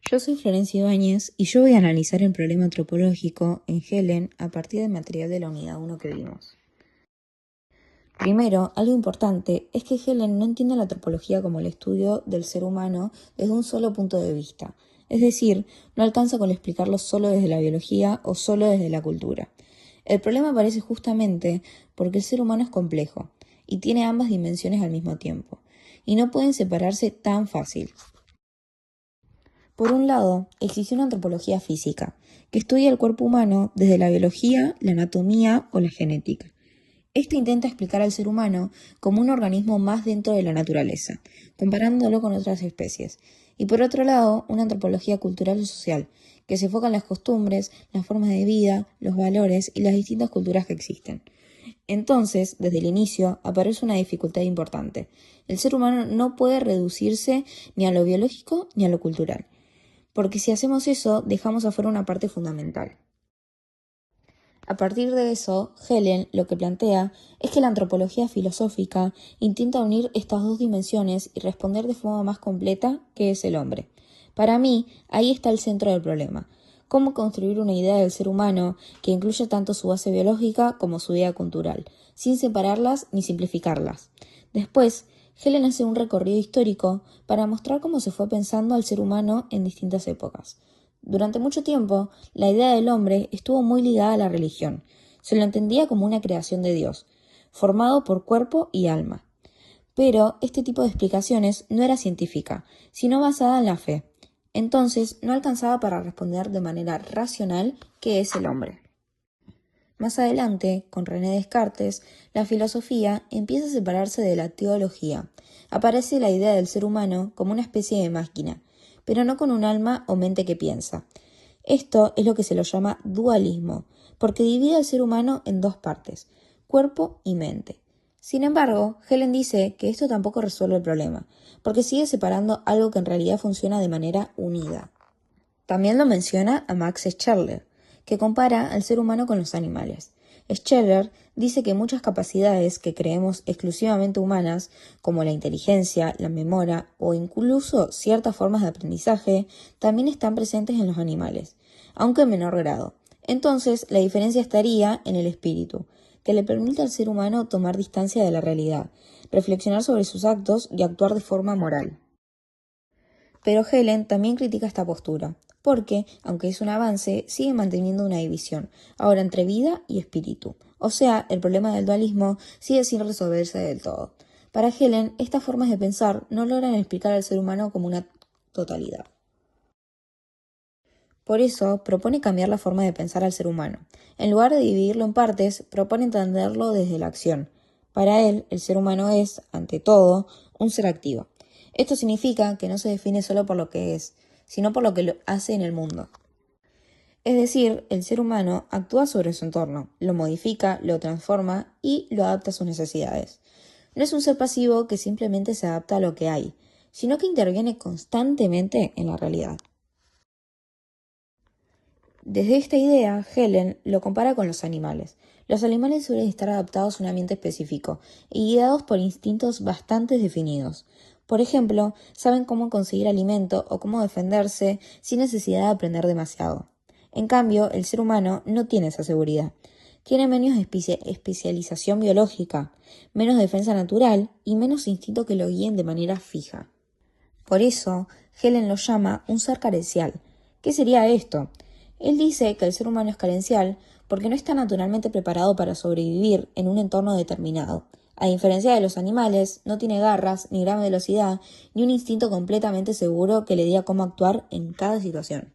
Yo soy Florencia Ibáñez y yo voy a analizar el problema antropológico en Helen a partir del material de la unidad 1 que vimos. Primero, algo importante es que Helen no entiende la antropología como el estudio del ser humano desde un solo punto de vista, es decir, no alcanza con explicarlo solo desde la biología o solo desde la cultura. El problema aparece justamente porque el ser humano es complejo y tiene ambas dimensiones al mismo tiempo, y no pueden separarse tan fácil. Por un lado, existe una antropología física, que estudia el cuerpo humano desde la biología, la anatomía o la genética. Esta intenta explicar al ser humano como un organismo más dentro de la naturaleza, comparándolo con otras especies. Y por otro lado, una antropología cultural o social, que se enfoca en las costumbres, las formas de vida, los valores y las distintas culturas que existen. Entonces, desde el inicio, aparece una dificultad importante. El ser humano no puede reducirse ni a lo biológico ni a lo cultural, porque si hacemos eso, dejamos afuera una parte fundamental. A partir de eso, Helen lo que plantea es que la antropología filosófica intenta unir estas dos dimensiones y responder de forma más completa qué es el hombre. Para mí, ahí está el centro del problema. Cómo construir una idea del ser humano que incluya tanto su base biológica como su vida cultural, sin separarlas ni simplificarlas. Después, Helen hace un recorrido histórico para mostrar cómo se fue pensando al ser humano en distintas épocas. Durante mucho tiempo, la idea del hombre estuvo muy ligada a la religión. Se lo entendía como una creación de Dios, formado por cuerpo y alma. Pero este tipo de explicaciones no era científica, sino basada en la fe. Entonces no alcanzaba para responder de manera racional qué es el hombre. Más adelante, con René Descartes, la filosofía empieza a separarse de la teología. Aparece la idea del ser humano como una especie de máquina, pero no con un alma o mente que piensa. Esto es lo que se lo llama dualismo, porque divide al ser humano en dos partes, cuerpo y mente. Sin embargo, Helen dice que esto tampoco resuelve el problema, porque sigue separando algo que en realidad funciona de manera unida. También lo menciona a Max Scherler, que compara al ser humano con los animales. Scherler dice que muchas capacidades que creemos exclusivamente humanas, como la inteligencia, la memoria o incluso ciertas formas de aprendizaje, también están presentes en los animales, aunque en menor grado. Entonces, la diferencia estaría en el espíritu, que le permite al ser humano tomar distancia de la realidad, reflexionar sobre sus actos y actuar de forma moral. Pero Helen también critica esta postura, porque, aunque es un avance, sigue manteniendo una división, ahora entre vida y espíritu. O sea, el problema del dualismo sigue sin resolverse del todo. Para Helen, estas formas de pensar no logran explicar al ser humano como una totalidad. Por eso, propone cambiar la forma de pensar al ser humano. En lugar de dividirlo en partes, propone entenderlo desde la acción. Para él, el ser humano es, ante todo, un ser activo. Esto significa que no se define solo por lo que es, sino por lo que lo hace en el mundo. Es decir, el ser humano actúa sobre su entorno, lo modifica, lo transforma y lo adapta a sus necesidades. No es un ser pasivo que simplemente se adapta a lo que hay, sino que interviene constantemente en la realidad. Desde esta idea, Helen lo compara con los animales. Los animales suelen estar adaptados a un ambiente específico y guiados por instintos bastante definidos. Por ejemplo, saben cómo conseguir alimento o cómo defenderse sin necesidad de aprender demasiado. En cambio, el ser humano no tiene esa seguridad. Tiene menos especialización biológica, menos defensa natural y menos instinto que lo guíen de manera fija. Por eso, Helen lo llama un ser carencial. ¿Qué sería esto? Él dice que el ser humano es carencial porque no está naturalmente preparado para sobrevivir en un entorno determinado. A diferencia de los animales, no tiene garras, ni gran velocidad, ni un instinto completamente seguro que le diga cómo actuar en cada situación.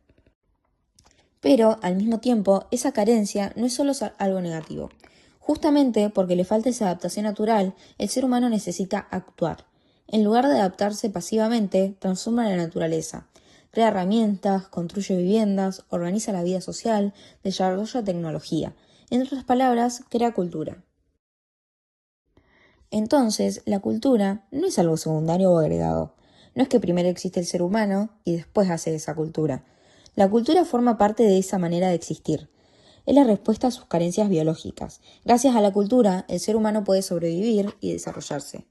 Pero, al mismo tiempo, esa carencia no es solo algo negativo. Justamente porque le falta esa adaptación natural, el ser humano necesita actuar. En lugar de adaptarse pasivamente, transforma la naturaleza. Crea herramientas, construye viviendas, organiza la vida social, desarrolla tecnología. En otras palabras, crea cultura. Entonces, la cultura no es algo secundario o agregado. No es que primero existe el ser humano y después hace esa cultura. La cultura forma parte de esa manera de existir. Es la respuesta a sus carencias biológicas. Gracias a la cultura, el ser humano puede sobrevivir y desarrollarse.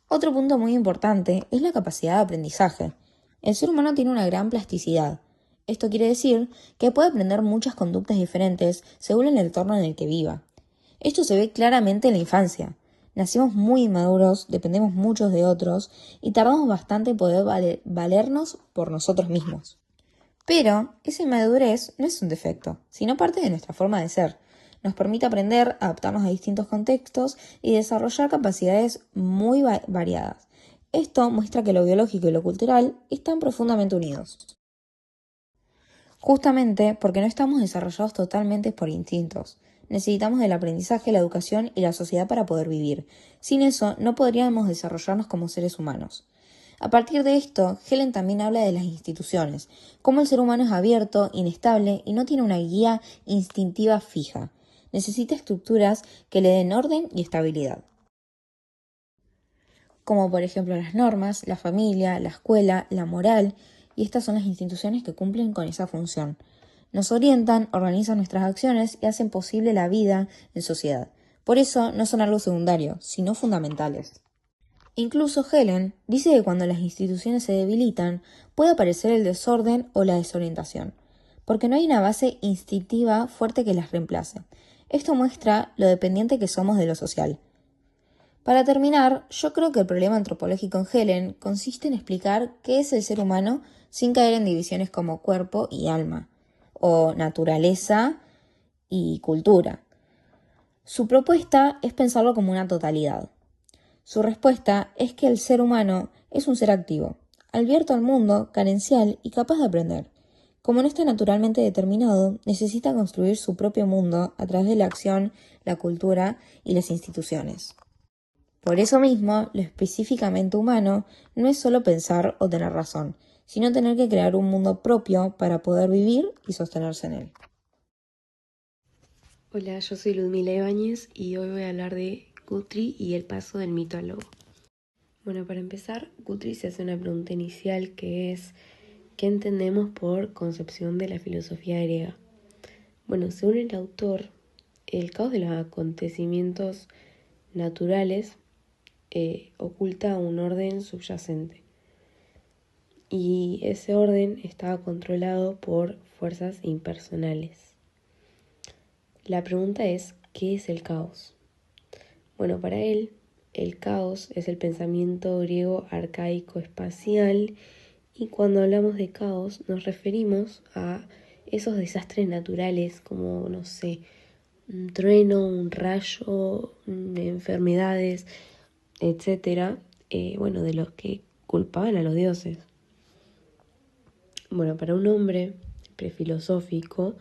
Otro punto muy importante es la capacidad de aprendizaje. El ser humano tiene una gran plasticidad. Esto quiere decir que puede aprender muchas conductas diferentes según el entorno en el que viva. Esto se ve claramente en la infancia. Nacimos muy inmaduros, dependemos muchos de otros y tardamos bastante en poder valernos por nosotros mismos. Pero esa inmadurez no es un defecto, sino parte de nuestra forma de ser. Nos permite aprender, adaptarnos a distintos contextos y desarrollar capacidades muy variadas. Esto muestra que lo biológico y lo cultural están profundamente unidos. Justamente porque no estamos desarrollados totalmente por instintos. Necesitamos del aprendizaje, la educación y la sociedad para poder vivir. Sin eso, no podríamos desarrollarnos como seres humanos. A partir de esto, Helen también habla de las instituciones, cómo el ser humano es abierto, inestable y no tiene una guía instintiva fija. Necesita estructuras que le den orden y estabilidad. Como por ejemplo las normas, la familia, la escuela, la moral, y estas son las instituciones que cumplen con esa función. Nos orientan, organizan nuestras acciones y hacen posible la vida en sociedad. Por eso no son algo secundario, sino fundamentales. Incluso Helen dice que cuando las instituciones se debilitan, puede aparecer el desorden o la desorientación, porque no hay una base instintiva fuerte que las reemplace. Esto muestra lo dependiente que somos de lo social. Para terminar, yo creo que el problema antropológico en Helen consiste en explicar qué es el ser humano sin caer en divisiones como cuerpo y alma, o naturaleza y cultura. Su propuesta es pensarlo como una totalidad. Su respuesta es que el ser humano es un ser activo, abierto al mundo, carencial y capaz de aprender. Como no está naturalmente determinado, necesita construir su propio mundo a través de la acción, la cultura y las instituciones. Por eso mismo, lo específicamente humano no es solo pensar o tener razón, sino tener que crear un mundo propio para poder vivir y sostenerse en él. Hola, yo soy Ludmila Ibáñez y hoy voy a hablar de Guthrie y el paso del mito al lobo. Bueno, para empezar, Guthrie se hace una pregunta inicial que es ¿qué entendemos por concepción de la filosofía griega? Bueno, según el autor, el caos de los acontecimientos naturales oculta un orden subyacente y ese orden estaba controlado por fuerzas impersonales. La pregunta es, ¿qué es el caos? Bueno, para él, el caos es el pensamiento griego arcaico espacial y cuando hablamos de caos nos referimos a esos desastres naturales como, no sé, un trueno, un rayo, enfermedades, etcétera, bueno, de los que culpaban a los dioses. Bueno, para un hombre prefilosófico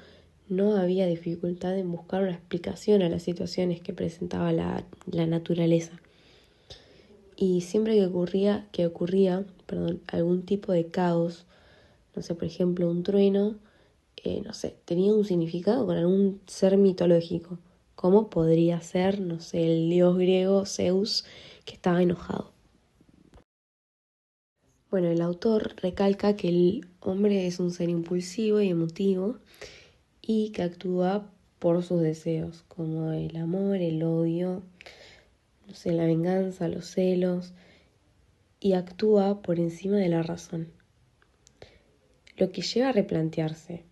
no había dificultad en buscar una explicación a las situaciones que presentaba la naturaleza. Y siempre que ocurría algún tipo de caos, no sé, por ejemplo, un trueno, no sé, tenía un significado con algún ser mitológico, como podría ser, no sé, el dios griego Zeus, que estaba enojado. Bueno, el autor recalca que el hombre es un ser impulsivo y emotivo y que actúa por sus deseos, como el amor, el odio, no sé, la venganza, los celos, y actúa por encima de la razón. Lo que lleva a replantearse,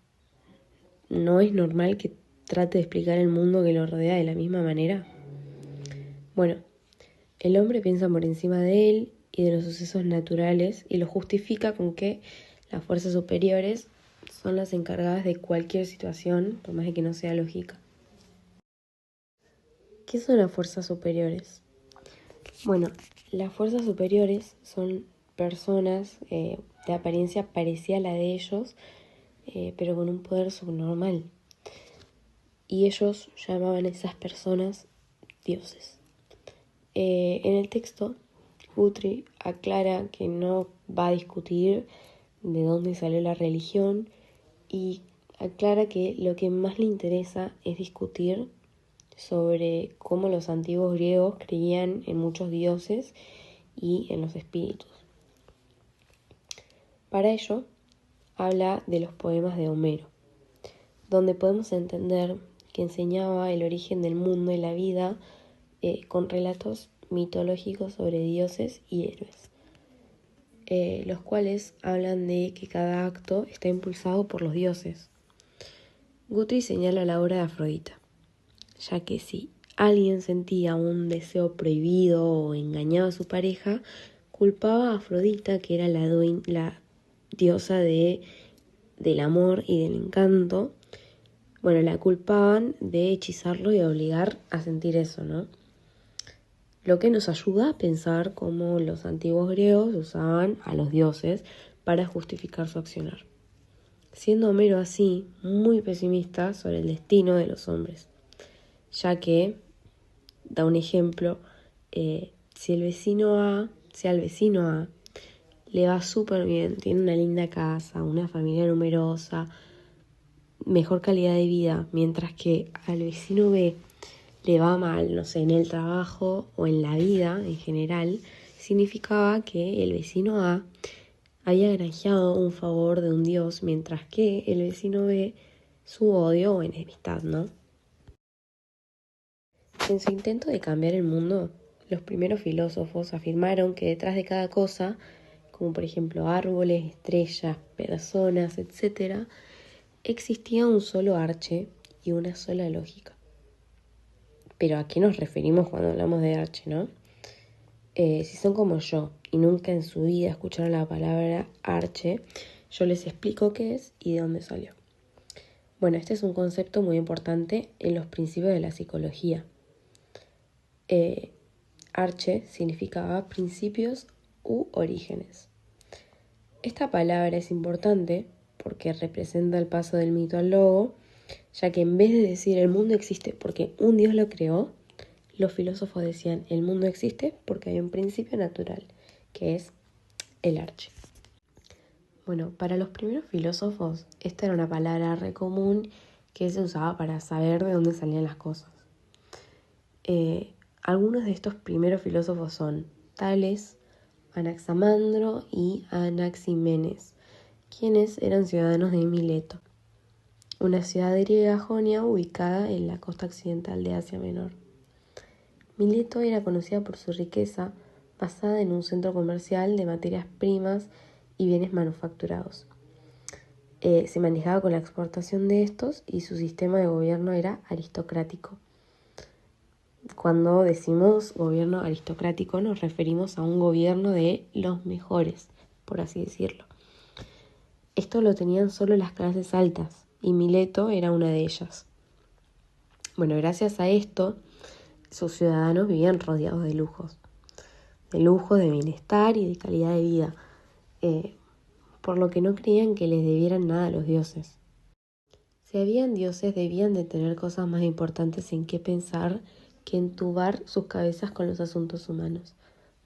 ¿no es normal que trate de explicar el mundo que lo rodea de la misma manera? Bueno, el hombre piensa por encima de él y de los sucesos naturales y lo justifica con que las fuerzas superiores son las encargadas de cualquier situación, por más de que no sea lógica. ¿Qué son las fuerzas superiores? Bueno, las fuerzas superiores son personas de apariencia parecida a la de ellos, pero con un poder subnormal. Y ellos llamaban a esas personas dioses. En el texto, Guthrie aclara que no va a discutir de dónde salió la religión y aclara que lo que más le interesa es discutir sobre cómo los antiguos griegos creían en muchos dioses y en los espíritus. Para ello, habla de los poemas de Homero, donde podemos entender que enseñaba el origen del mundo y la vida con relatos mitológicos sobre dioses y héroes. los cuales hablan de que cada acto está impulsado por los dioses. Guthrie señala la obra de Afrodita, ya que si alguien sentía un deseo prohibido o engañaba a su pareja, culpaba a Afrodita, que era la diosa del amor y del encanto. Bueno, la culpaban de hechizarlo y obligar a sentir eso, ¿no? Lo que nos ayuda a pensar cómo los antiguos griegos usaban a los dioses para justificar su accionar. Siendo Homero así muy pesimista sobre el destino de los hombres, ya que, da un ejemplo, si al vecino A le va súper bien, tiene una linda casa, una familia numerosa, mejor calidad de vida, mientras que al vecino B le va mal, no sé, en el trabajo o en la vida en general, significaba que el vecino A había granjeado un favor de un dios, mientras que el vecino B su odio o enemistad, ¿no? En su intento de cambiar el mundo, los primeros filósofos afirmaron que detrás de cada cosa, como por ejemplo árboles, estrellas, personas, etc., existía un solo arche y una sola lógica. Pero ¿a qué nos referimos cuando hablamos de arche, no? Si son como yo y nunca en su vida escucharon la palabra arche, yo les explico qué es y de dónde salió. Bueno, este es un concepto muy importante en los principios de la psicología. Arche significaba principios u orígenes. Esta palabra es importante porque representa el paso del mito al logo, ya que en vez de decir el mundo existe porque un dios lo creó, los filósofos decían el mundo existe porque hay un principio natural, que es el arche. Bueno, para los primeros filósofos esta era una palabra re común que se usaba para saber de dónde salían las cosas. Algunos de estos primeros filósofos son Tales, Anaximandro y Anaximenes, quienes eran ciudadanos de Mileto, una ciudad griega jonia ubicada en la costa occidental de Asia Menor. Mileto era conocida por su riqueza, basada en un centro comercial de materias primas y bienes manufacturados. Se manejaba con la exportación de estos y su sistema de gobierno era aristocrático. Cuando decimos gobierno aristocrático nos referimos a un gobierno de los mejores, por así decirlo. Esto lo tenían solo las clases altas y Mileto era una de ellas. Bueno, gracias a esto, sus ciudadanos vivían rodeados de lujos, de bienestar y de calidad de vida, por lo que no creían que les debieran nada a los dioses. Si habían dioses, debían de tener cosas más importantes en qué pensar que entubar sus cabezas con los asuntos humanos.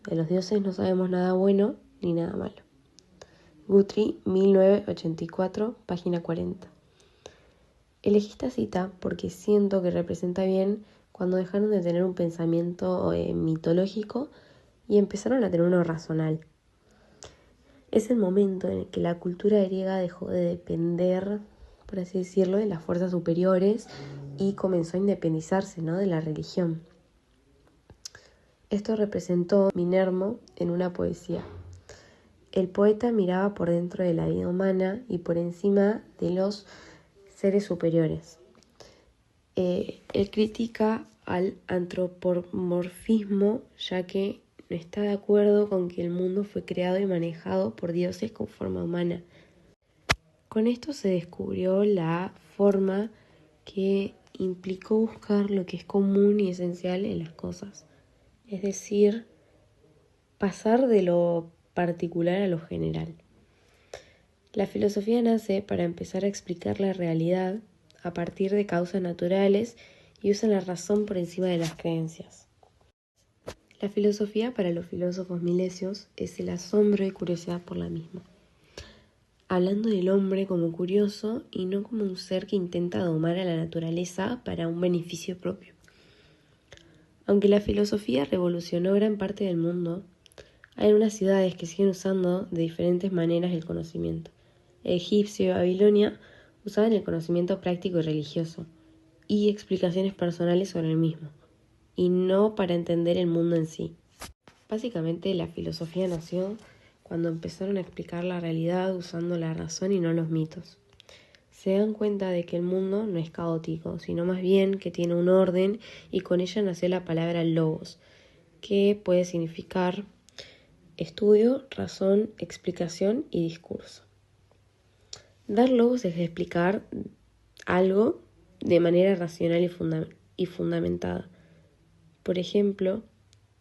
De los dioses no sabemos nada bueno ni nada malo. Guthrie, 1984, página 40. Elegí esta cita porque siento que representa bien cuando dejaron de tener un pensamiento mitológico y empezaron a tener uno racional. Es el momento en el que la cultura griega dejó de depender, por así decirlo, de las fuerzas superiores y comenzó a independizarse, ¿no?, de la religión. Esto representó Minermo en una poesía. El poeta miraba por dentro de la vida humana y por encima de los seres superiores. Él critica al antropomorfismo, ya que no está de acuerdo con que el mundo fue creado y manejado por dioses con forma humana. Con esto se descubrió la forma que implicó buscar lo que es común y esencial en las cosas. Es decir, pasar de lo particular a lo general. La filosofía nace para empezar a explicar la realidad a partir de causas naturales y usa la razón por encima de las creencias. La filosofía para los filósofos milesios es el asombro y curiosidad por la misma, hablando del hombre como curioso y no como un ser que intenta domar a la naturaleza para un beneficio propio. Aunque la filosofía revolucionó gran parte del mundo, hay unas ciudades que siguen usando de diferentes maneras el conocimiento. Egipcio y Babilonia usaban el conocimiento práctico y religioso y explicaciones personales sobre el mismo, y no para entender el mundo en sí. Básicamente la filosofía nació cuando empezaron a explicar la realidad usando la razón y no los mitos. Se dan cuenta de que el mundo no es caótico, sino más bien que tiene un orden, y con ella nació la palabra logos, que puede significar estudio, razón, explicación y discurso. Dar logos es explicar algo de manera racional y fundamentada. Por ejemplo,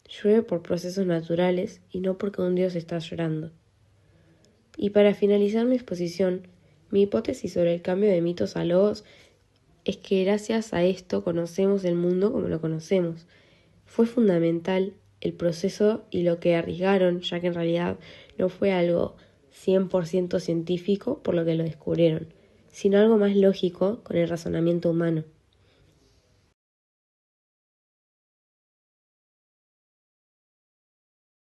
llueve por procesos naturales y no porque un dios está llorando. Y para finalizar mi exposición, mi hipótesis sobre el cambio de mitos a logos es que gracias a esto conocemos el mundo como lo conocemos. Fue fundamental el proceso y lo que arriesgaron, ya que en realidad no fue algo 100% científico por lo que lo descubrieron, sino algo más lógico con el razonamiento humano.